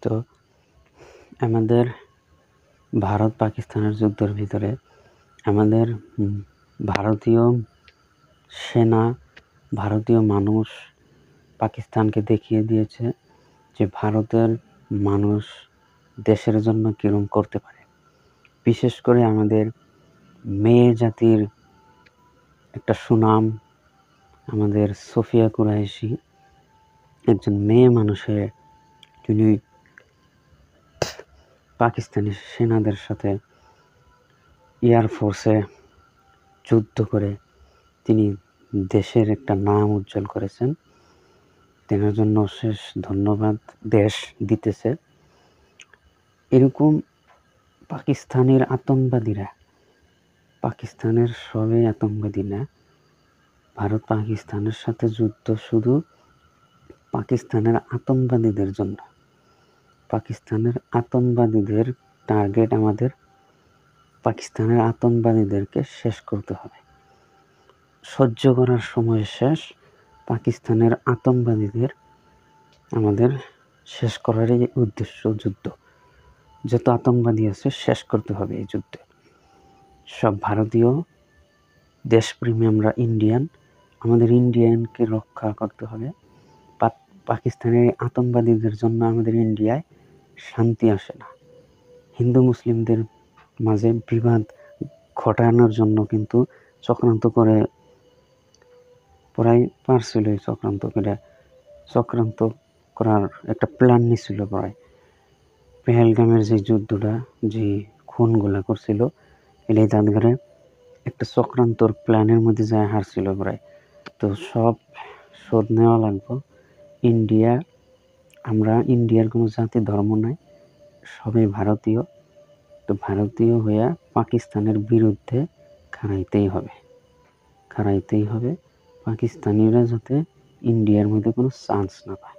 তো আমাদের ভারত পাকিস্তানের যুদ্ধের ভিতরে আমাদের ভারতীয় সেনা, ভারতীয় মানুষ পাকিস্তানকে দেখিয়ে দিয়েছে যে ভারতের মানুষ দেশের জন্য কিরম করতে পারে। বিশেষ করে আমাদের মেয়ে জাতির একটা সুনাম, আমাদের সোফিয়া কুরাইশি একজন মেয়ে মানুষের, তিনি পাকিস্তানি সেনাদের সাথে এয়ারফোর্সে যুদ্ধ করে তিনি দেশের একটা নাম উজ্জ্বল করেছেন। তেনার জন্য শেষ ধন্যবাদ দেশ দিতেছে। এরকম পাকিস্তানের আতঙ্কবাদীরা, পাকিস্তানের সবাই আতঙ্কবাদী না। ভারত পাকিস্তানের সাথে যুদ্ধ শুধু পাকিস্তানের আতঙ্কবাদীদের জন্য। পাকিস্তানের আতঙ্কবাদীদের টার্গেট আমাদের পাকিস্তানের আতঙ্কবাদীদেরকে শেষ করতে হবে। সহ্য করার সময় শেষ। পাকিস্তানের আতঙ্কবাদীদের আমাদের শেষ করারই উদ্দেশ্য যুদ্ধ। যত আতঙ্কবাদী আছে শেষ করতে হবে এই যুদ্ধে। সব ভারতীয় দেশপ্রেমী আমরা ইন্ডিয়ান, আমাদের ইন্ডিয়ানকে রক্ষা করতে হবে। পাকিস্তানের আতঙ্কবাদীদের জন্য আমাদের ইন্ডিয়ায় শান্তি আসে না। হিন্দু মুসলিমদের মাঝে বিবাদ ঘটানোর জন্য কিন্তু চক্রান্ত করে প্রায় পারছিল। চক্রান্ত করার একটা প্ল্যান নিছিল প্রায়। পেহেলগামের যে যুদ্ধটা, যে খুনগুলা করছিল, এটাই তাদের একটা চক্রান্তর প্ল্যানের মধ্যে যায় হারছিল প্রায়। তো সব শোধ নেওয়া লাগবে। ইন্ডিয়া, আমরা ইন্ডিয়ার কোনো জাতি ধর্ম নাই, সবাই ভারতীয়। তো ভারতীয় হয়ে পাকিস্তানের বিরুদ্ধে খাড়াইতেই হবে। পাকিস্তানিরা যাতে ইন্ডিয়ার মধ্যে কোনো চান্স না পায়।